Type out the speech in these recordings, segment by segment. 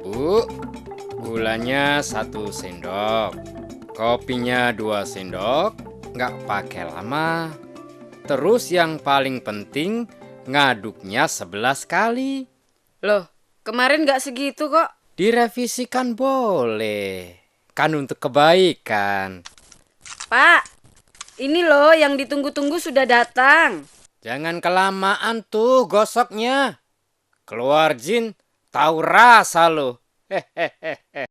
Bu, gulanya 1 sendok, kopinya 2 sendok, nggak pakai lama. Terus yang paling penting, ngaduknya 11 kali. Loh, kemarin nggak segitu kok. Direvisikan boleh, kan untuk kebaikan. Pak, ini loh yang ditunggu-tunggu sudah datang. Jangan kelamaan tuh gosoknya. Keluar jin, tahu rasa lo. Hehehe.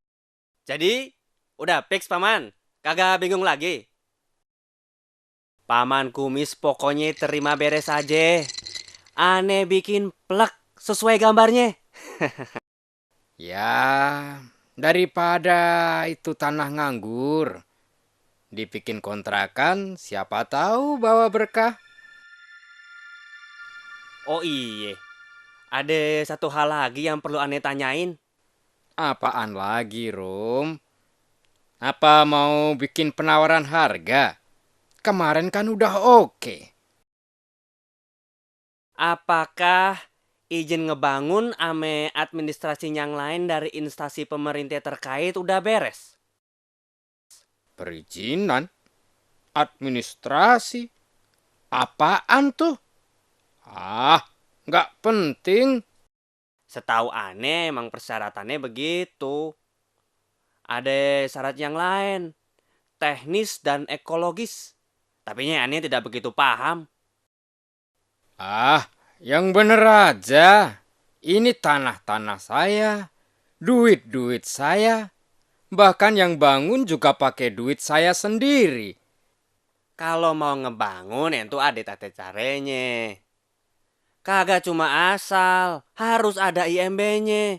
Jadi, udah fix paman. Kagak bingung lagi. Paman kumis pokoknya terima beres aja. Aneh bikin plek sesuai gambarnya. Ya, daripada itu tanah nganggur, dibikin kontrakan, siapa tahu bawa berkah. Oh iya, ada satu hal lagi yang perlu aneh tanyain. Apaan lagi, Rom? Apa mau bikin penawaran harga? Kemarin kan udah oke. Apakah izin ngebangun ame administrasi yang lain dari instansi pemerintah terkait udah beres? Perizinan? Administrasi? Apaan tuh? Ah, nggak penting. Setahu aneh emang persyaratannya begitu. Ada syarat yang lain, teknis dan ekologis. Tapi aneh tidak begitu paham. Ah, yang bener aja. Ini tanah-tanah saya, duit-duit saya. Bahkan yang bangun juga pakai duit saya sendiri. Kalau mau ngebangun itu ada tata caranya. Kagak cuma asal, harus ada IMB-nya.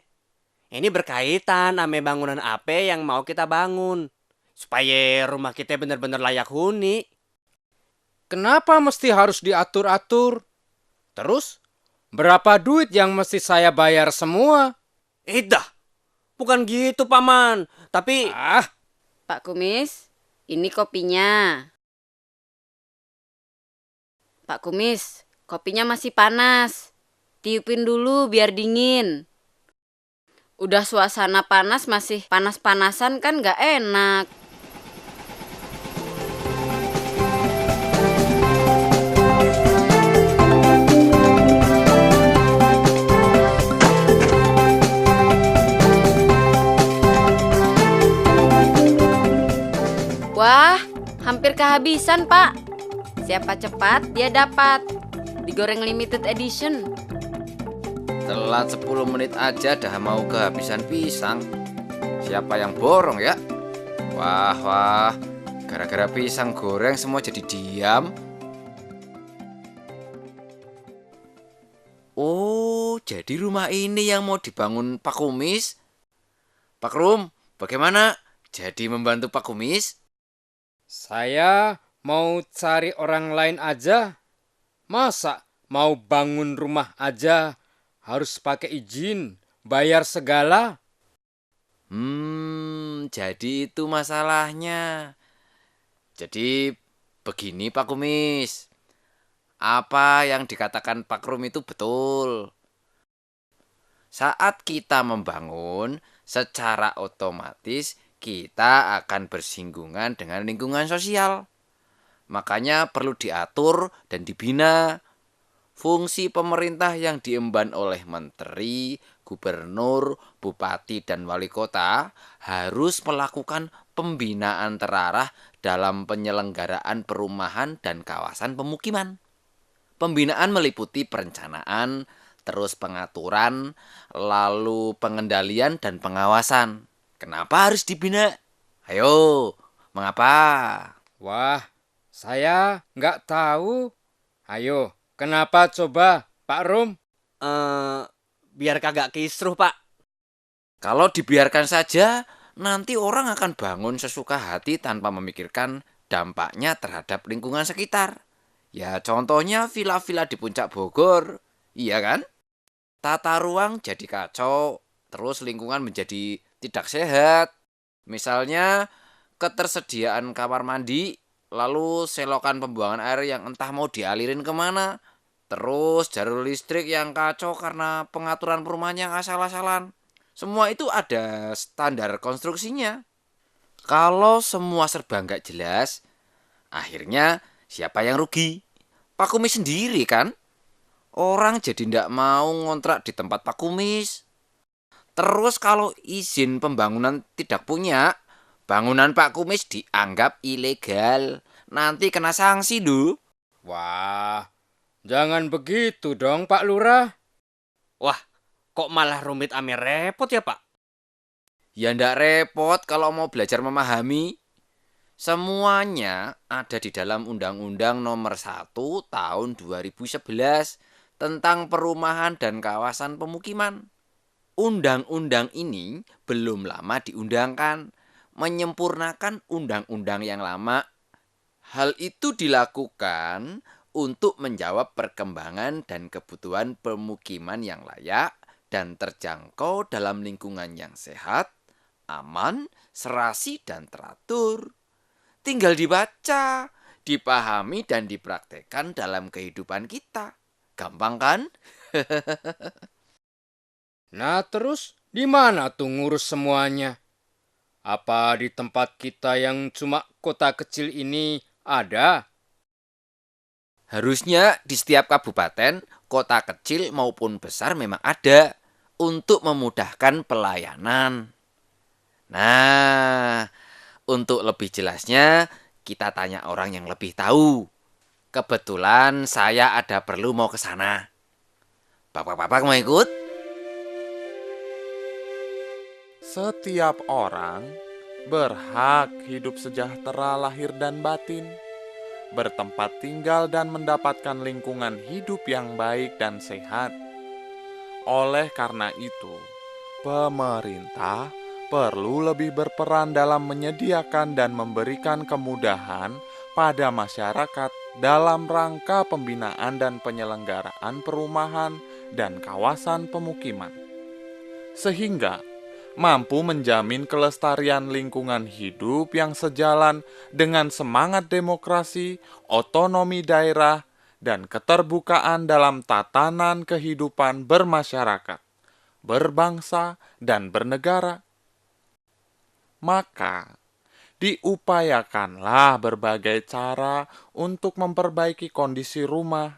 Ini berkaitan sama bangunan apa yang mau kita bangun. Supaya rumah kita benar-benar layak huni. Kenapa mesti harus diatur-atur? Terus, berapa duit yang mesti saya bayar semua? Dah, bukan gitu paman. Tapi Ah, Pak Kumis, ini kopinya. Pak Kumis, kopinya masih panas. Tiupin dulu biar dingin. Udah suasana panas masih panas-panasan kan nggak enak. Wah, hampir kehabisan, Pak. Siapa cepat, dia dapat. Digoreng limited edition. Telat 10 menit aja dah mau kehabisan pisang. Siapa yang borong ya? Wah, gara-gara pisang goreng semua jadi diam. Oh, jadi rumah ini yang mau dibangun Pak Kumis? Pak Rum, bagaimana? Jadi membantu Pak Kumis? saya mau cari orang lain aja. Masa mau bangun rumah aja harus pakai izin, bayar segala? Jadi itu masalahnya. Jadi begini Pak Kumis. Apa yang dikatakan Pak Rum itu betul. Saat kita membangun, secara otomatis kita akan bersinggungan dengan lingkungan sosial. Makanya perlu diatur dan dibina. Fungsi pemerintah yang diemban oleh menteri, gubernur, bupati, dan wali kota harus melakukan pembinaan terarah dalam penyelenggaraan perumahan dan kawasan pemukiman. Pembinaan meliputi perencanaan, terus pengaturan, lalu pengendalian dan pengawasan. Kenapa harus dibina? Ayo, mengapa? Wah, saya nggak tahu. Ayo, kenapa coba, Pak Rum? Biar kagak kisruh, Pak. Kalau dibiarkan saja, nanti orang akan bangun sesuka hati tanpa memikirkan dampaknya terhadap lingkungan sekitar. Ya contohnya villa-villa di puncak Bogor, iya kan? Tata ruang jadi kacau, terus lingkungan menjadi tidak sehat. Misalnya ketersediaan kamar mandi, lalu selokan pembuangan air yang entah mau dialirin kemana, terus jalur listrik yang kacau karena pengaturan perumahan yang asal-asalan. Semua itu ada standar konstruksinya. Kalau semua serba nggak jelas, akhirnya siapa yang rugi? Pak Kumis sendiri kan? Orang jadi ndak mau ngontrak di tempat Pak Kumis. Terus kalau izin pembangunan tidak punya, bangunan Pak Kumis dianggap ilegal. Nanti kena sanksi lho. Wah, jangan begitu dong, Pak Lurah. Wah, kok malah rumit ame repot ya, Pak? Ya ndak repot kalau mau belajar memahami. Semuanya ada di dalam Undang-Undang Nomor 1 Tahun 2011 tentang perumahan dan kawasan pemukiman. Undang-undang ini belum lama diundangkan, menyempurnakan undang-undang yang lama. Hal itu dilakukan untuk menjawab perkembangan dan kebutuhan pemukiman yang layak dan terjangkau dalam lingkungan yang sehat, aman, serasi, dan teratur. Tinggal dibaca, dipahami, dan dipraktekkan dalam kehidupan kita. Gampang kan? Nah terus di mana tuh ngurus semuanya? Apa di tempat kita yang cuma kota kecil ini ada? Harusnya di setiap kabupaten, kota kecil maupun besar memang ada untuk memudahkan pelayanan. Nah, untuk lebih jelasnya, kita tanya orang yang lebih tahu. Kebetulan saya ada perlu mau ke sana. Bapak-bapak mau ikut? Setiap orang berhak hidup sejahtera lahir dan batin, bertempat tinggal dan mendapatkan lingkungan hidup yang baik dan sehat. Oleh karena itu, pemerintah perlu lebih berperan dalam menyediakan dan memberikan kemudahan pada masyarakat dalam rangka pembinaan dan penyelenggaraan perumahan dan kawasan pemukiman, sehingga mampu menjamin kelestarian lingkungan hidup yang sejalan dengan semangat demokrasi, otonomi daerah, dan keterbukaan dalam tatanan kehidupan bermasyarakat, berbangsa, dan bernegara. Maka, diupayakanlah berbagai cara untuk memperbaiki kondisi rumah,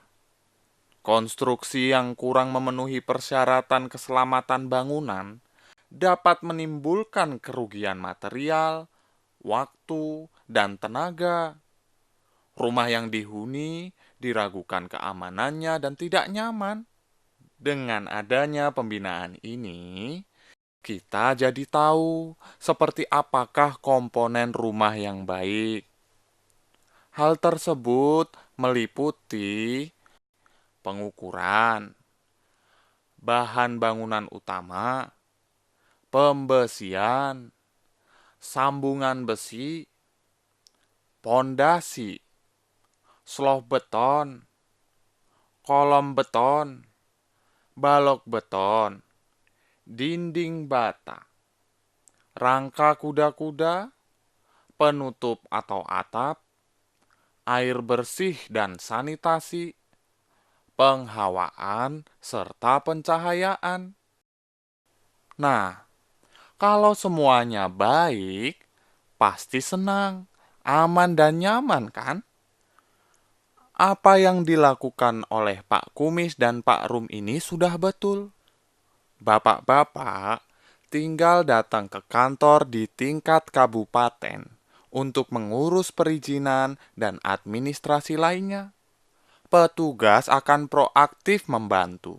konstruksi yang kurang memenuhi persyaratan keselamatan bangunan dapat menimbulkan kerugian material, waktu, dan tenaga. Rumah yang dihuni diragukan keamanannya dan tidak nyaman. Dengan adanya pembinaan ini, kita jadi tahu seperti apakah komponen rumah yang baik. Hal tersebut meliputi pengukuran, bahan bangunan utama, pembesian, sambungan besi, pondasi, sloh beton, kolom beton, balok beton, dinding bata, rangka kuda-kuda, penutup atau atap, air bersih dan sanitasi, penghawaan, serta pencahayaan. Nah, kalau semuanya baik, pasti senang, aman dan nyaman kan? Apa yang dilakukan oleh Pak Kumis dan Pak Rum ini sudah betul. Bapak-bapak tinggal datang ke kantor di tingkat kabupaten untuk mengurus perizinan dan administrasi lainnya. petugas akan proaktif membantu.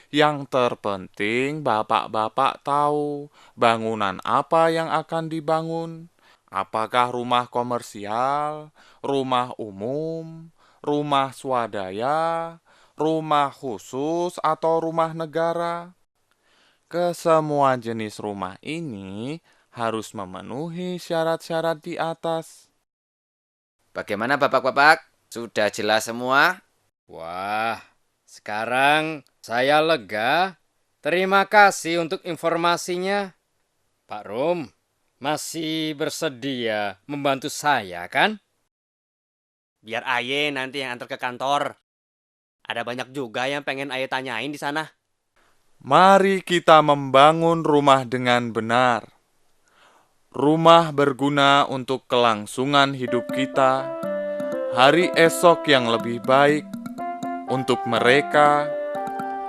Yang terpenting bapak-bapak tahu bangunan apa yang akan dibangun. Apakah rumah komersial, rumah umum, rumah swadaya, rumah khusus, atau rumah negara. Kesemua jenis rumah ini harus memenuhi syarat-syarat di atas. Bagaimana Bapak-bapak? Sudah jelas semua? Wah, sekarang saya lega. Terima kasih untuk informasinya. Pak Rum, masih bersedia membantu saya kan? Biar Aye nanti yang antar ke kantor. Ada banyak juga yang pengen Aye tanyain di sana. Mari kita membangun rumah dengan benar. Rumah berguna untuk kelangsungan hidup kita, hari esok yang lebih baik untuk mereka,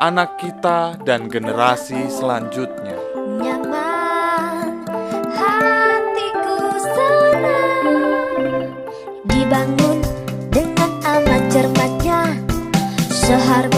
anak kita, dan generasi selanjutnya. Nyaman, hatiku senang, dibangun dengan amat cermatnya, seharga